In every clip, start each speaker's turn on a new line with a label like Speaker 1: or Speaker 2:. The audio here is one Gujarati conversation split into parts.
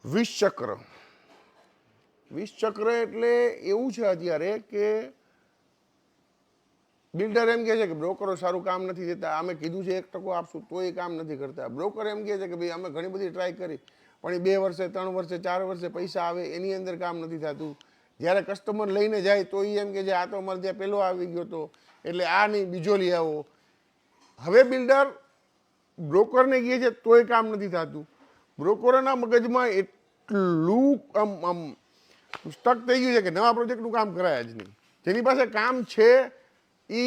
Speaker 1: વિષચક્ર એટલે એવું છે અત્યારે કે બિલ્ડર એમ કહે છે કે બ્રોકરો સારું કામ નથી દેતા, અમે કીધું છે 1% આપશું તો એ કામ નથી કરતા. બ્રોકર એમ કહે છે કે ભાઈ અમે ઘણી બધી ટ્રાય કરી પણ એ 2 વર્ષે 3 વર્ષે 4 વર્ષે પૈસા આવે એની અંદર કામ નથી થતું. જ્યારે કસ્ટમર લઈને જાય તો એ એમ કે છે આ તો અમારે ત્યાં પહેલો આવી ગયો હતો એટલે આ નહીં બીજો લઈ આવો. હવે બિલ્ડર બ્રોકરને કહે છે તોય કામ નથી થતું. બ્રોકરોના મગજમાં એટલું આમ સ્ટક થઈ ગયું છે કે નવા પ્રોજેક્ટનું કામ કરાય જ નહીં. જેની પાસે કામ છે એ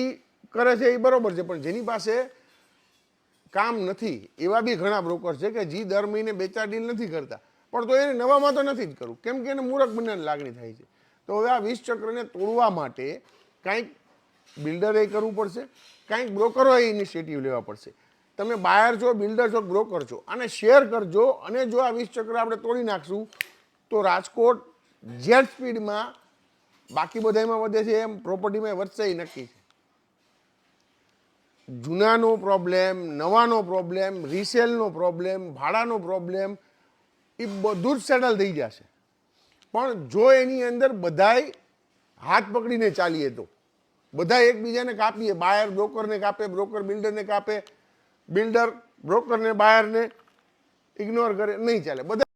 Speaker 1: કરે છે એ બરોબર છે, પણ જેની પાસે કામ નથી એવા બી ઘણા બ્રોકર છે કે જે દર મહિને 2-4 ડીલ નથી કરતા, પણ તો એને નવામાં તો નથી જ કરવું કેમ કે એને મૂરખ બનવાની લાગણી થાય છે. તો હવે આ વિષચક્રને તોડવા માટે કાંઈક બિલ્ડરે કરવું પડશે, કાંઈક બ્રોકરોએ ઇનિશિયેટિવ લેવા પડશે. તમે બાયર છો, બિલ્ડર છો, બ્રોકર છો, અને શેર કરજો. અને જો આ વિષચક્ર આપણે તોડી નાખશું તો રાજકોટ જેટ સ્પીડમાં બાકી બધામાં વધે છે એમ પ્રોપર્ટીમાં વધશે એ નક્કી છે. જૂનાનો પ્રોબ્લેમ, નવાનો પ્રોબ્લેમ, રિસેલનો પ્રોબ્લેમ, ભાડાનો પ્રોબ્લેમ એ બધું જ સેટલ થઈ જશે. પણ જો એની અંદર બધાય હાથ પકડીને ચાલીએ તો, બધા એકબીજાને કાપીએ, બાયર બ્રોકરને કાપે, બ્રોકર બિલ્ડરને કાપે, બિલ્ડર બ્રોકરને બાયરને ઇગ્નોર કરે, નહીં ચાલે. બધા